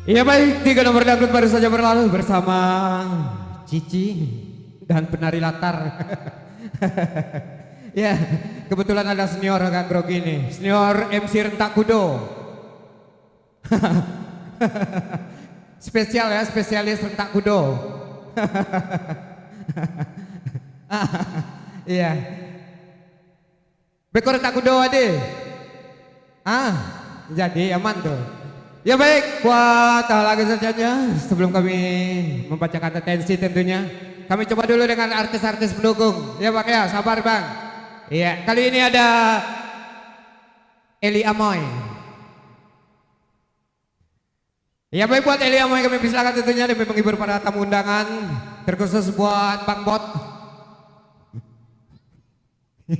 Ya baik, 3 nomor dangdut baru saja berlalu bersama Cici dan penari latar. Ya, kebetulan ada senior agak grogi ini, senior MC Rentak Kudo. Spesial ya, spesialis Rentak Kudo. Iya. Bekor Rentak Kudo ade. Jadi aman tuh. Ya baik, buat lagu selanjutnya sebelum kami membacakan atensi tentunya, kami coba dulu dengan artis-artis pendukung. Ya Pak ya, sabar Bang. Iya, kali ini ada Eli Amoy. Ya baik, buat Eli Amoy kami persilakan tentunya demi menghibur para tamu undangan, terkhusus buat Bang Bot. Oke,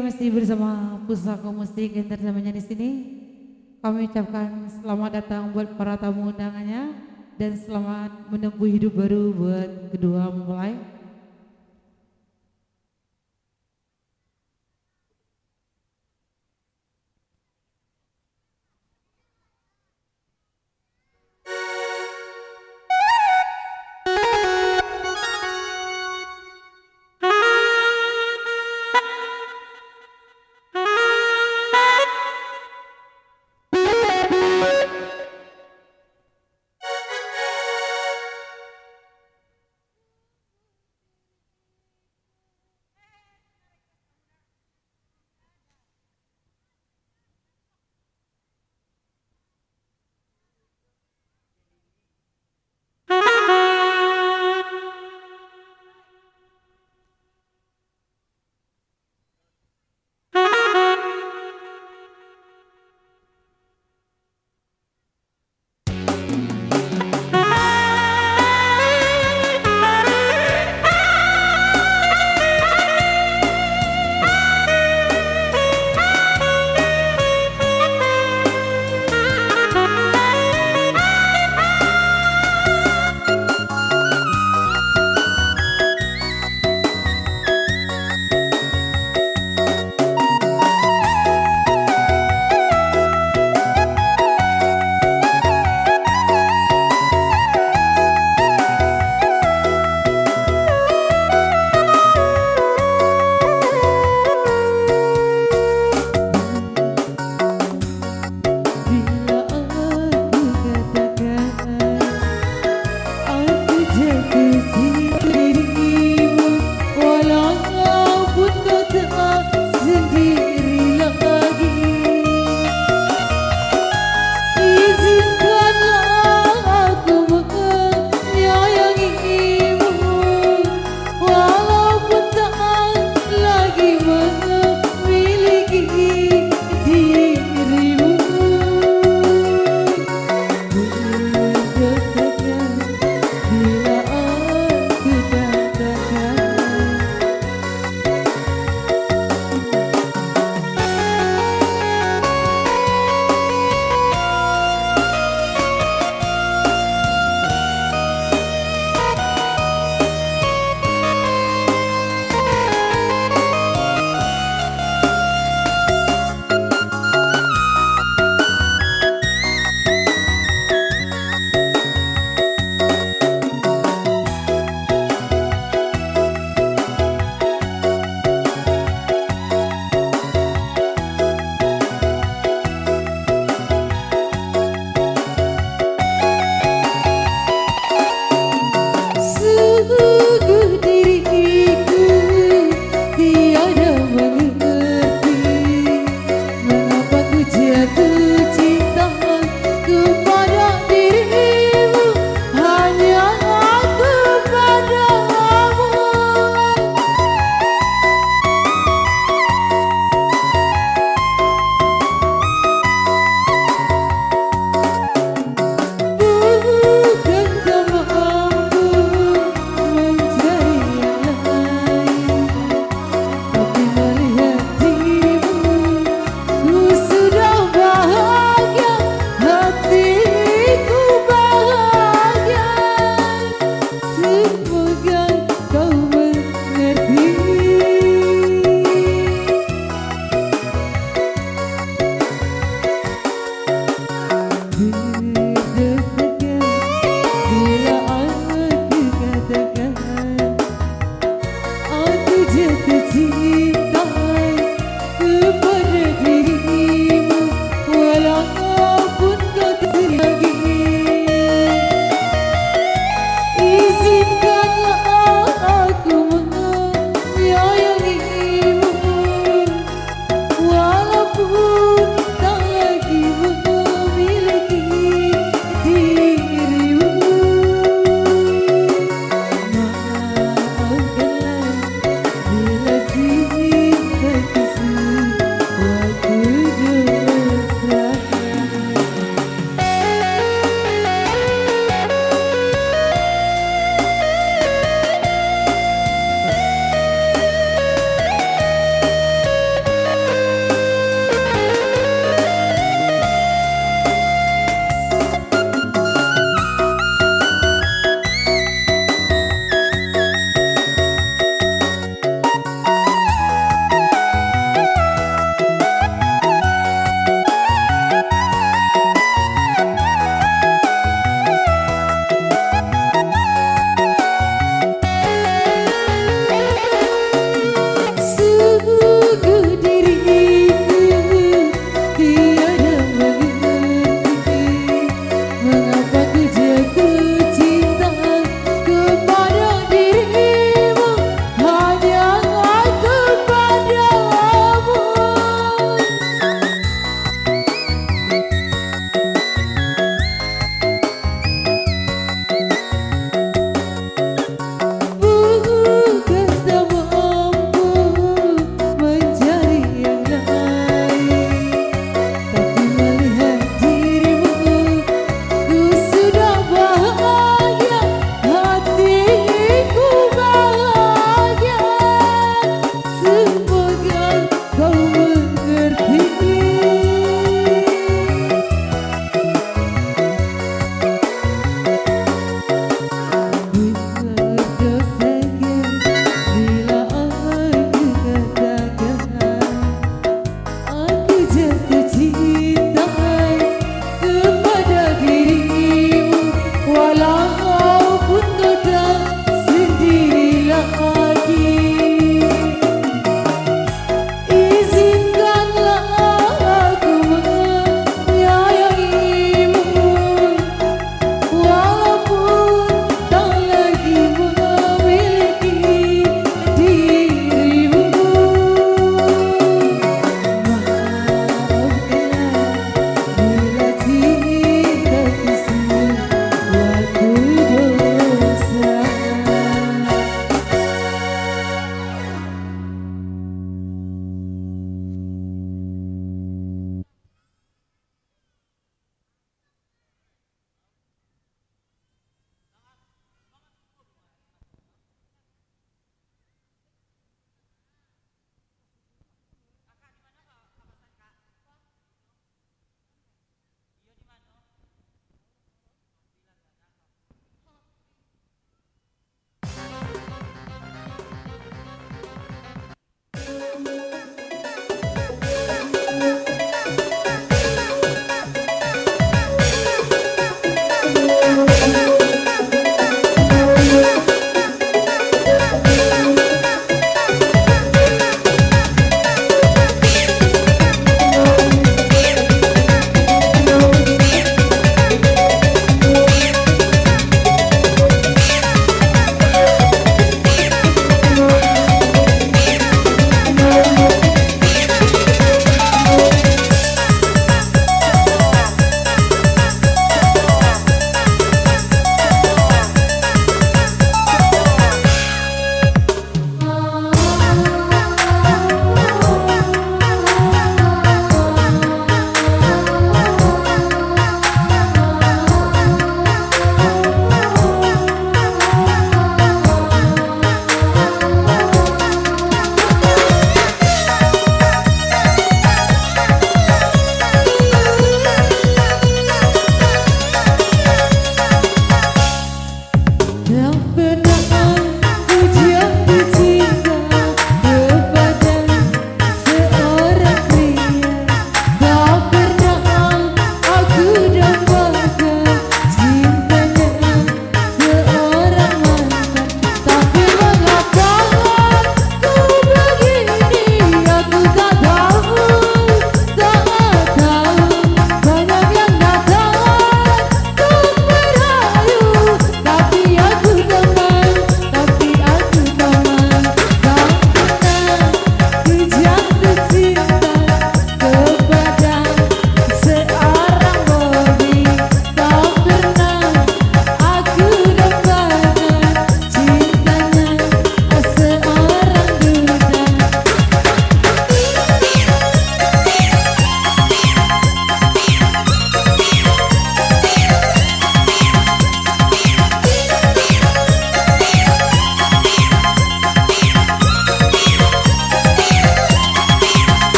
masih bersama Pusaka Musik Entertainment di sini. Kami ucapkan selamat datang buat para tamu undangannya dan selamat menempuh hidup baru buat kedua mempelai.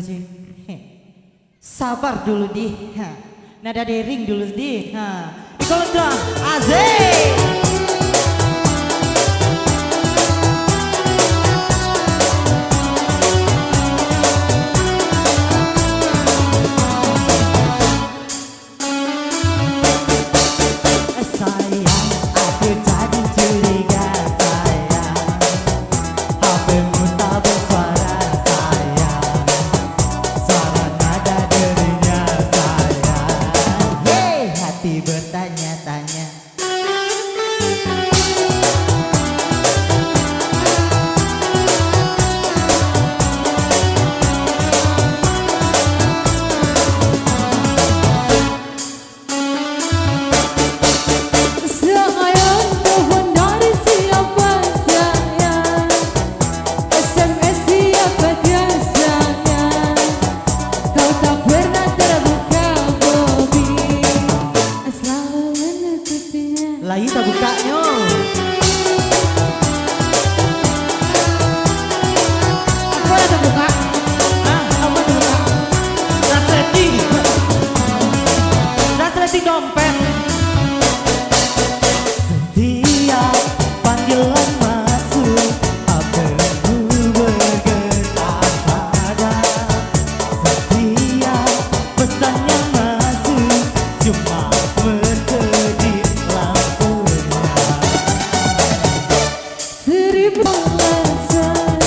sih. Sabar dulu di. Nada dering dulu di. Kalau udah Azik. Bertanya-tanya. Sayang mohon dari siapa sayang, SMS siapa biasanya, kau tak pernah terbuka Bobby, selalu menutupinya. Layu tak bukanya. Apa yang terbuka? Apa terbuka? Resleting dompet. Setiap panggilan masuk, HPmu bergetar pada. Setiap pesan yang masuk, cuma berkedip lampunya. Seribu alasan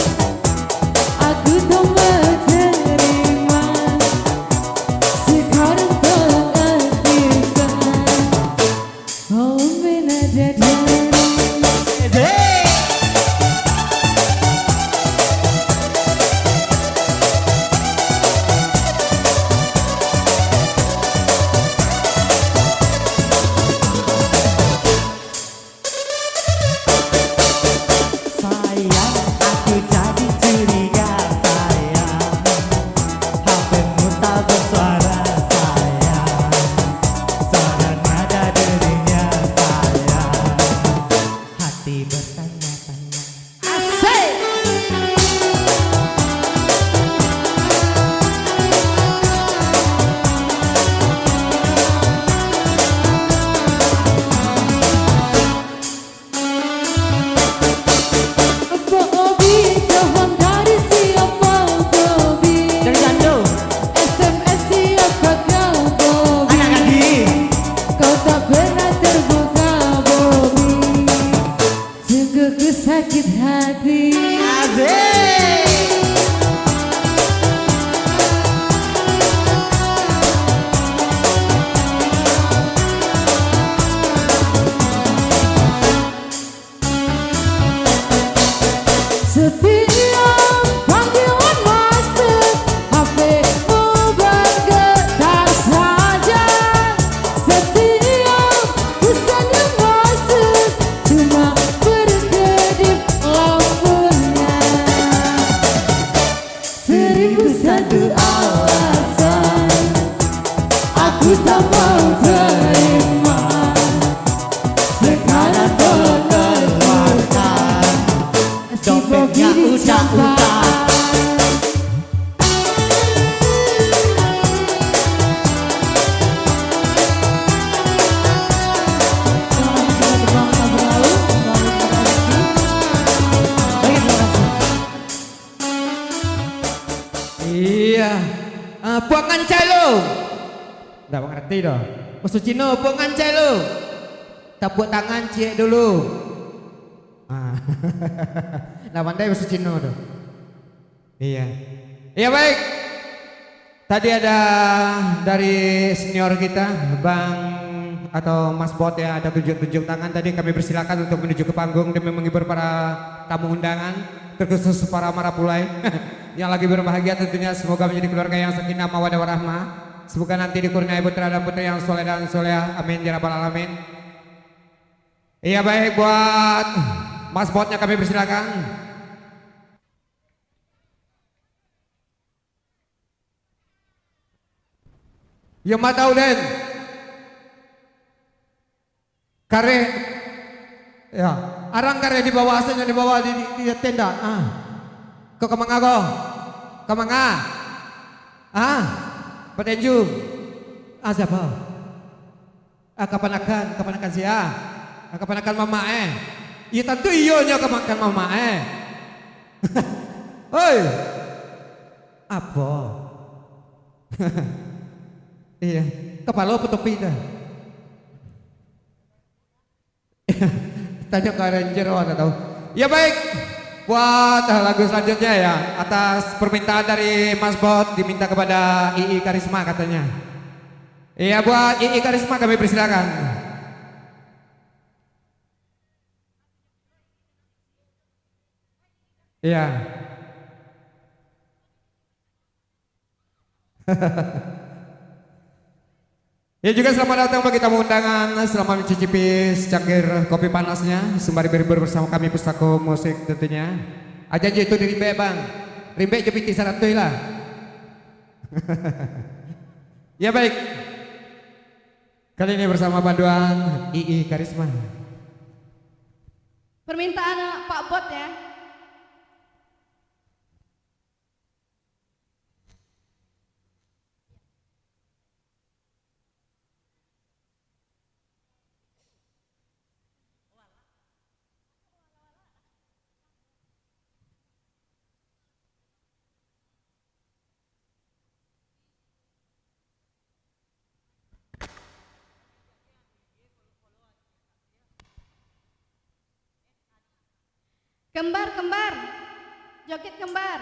aku tak menerima, sekarang tergantikan kau menadani. Sayang, aku jadi curiga sayang. HPmu tak bersuara sayang. Suara nada derinya sayang. Hati bertanya-tanya. Asik! Bobby, jauhan dari siapa Bobby, Dari Jando, SMS siapa kau Bobby, anak Adi. kau tak pernah terbuka Bobby, sungguh sakit hati. Asik! Setiap panggilan masuk, HPmu bergetar saja. Setiap pesan yang masuk, cuma berkedip lampunya. Seribu satu alasan aku tak mau terima, sekarang tolong keluarkan si Bobby Dompetnya dicapai. Iya. Buang ngancai lo. Nggak mengerti dong. Musuh Cino, buang ngancai lo. Tepuk tangan cie dulu. Nah pandai musuh Cino tuh. Iya. Iya baik. Tadi ada dari senior kita, Bang atau Mas Bot ya, ada tunjuk-tunjuk tangan. Tadi kami persilakan untuk menuju ke panggung demi menghibur para tamu undangan, terkhusus para marapulai yang lagi berbahagia tentunya. Semoga menjadi keluarga yang sakinah mawaddah warahmah. Semoga nanti dikurniai putra dan putri yang soleh dan soleha. Amin ya rabbal alamin. Iya baik, buat Mas Botnya kami persilakan. Ya mata uden. Kare ya, arang kare di bawah asanya di bawah di tenda. Ke kemanga go. Kemanga. Ah, petinju. Siapa? Kapan akan sia? Kapan akan mama Iya tentu iyonya kapan akan mama Hoi. Apa? Iya, kepala apa topi dah? Tanya ke Ranger atau tahu. Ya baik, buat lagu selanjutnya ya atas permintaan dari Mas Bot diminta kepada II Karisma katanya. Iya buat II Karisma kami persilakan. Iya. Ya juga selamat datang bagi tamu undangan. Selamat mencicipi secangkir kopi panasnya sembari berhibur bersama kami Pustaka Musik tentunya. Aja itu di Rimbe bang. Rimbe jepiti saratoy lah. Ya baik. Kali ini bersama panduan II Karisma. Permintaan Pak Bot ya. Kembar, kembar, joget kembar.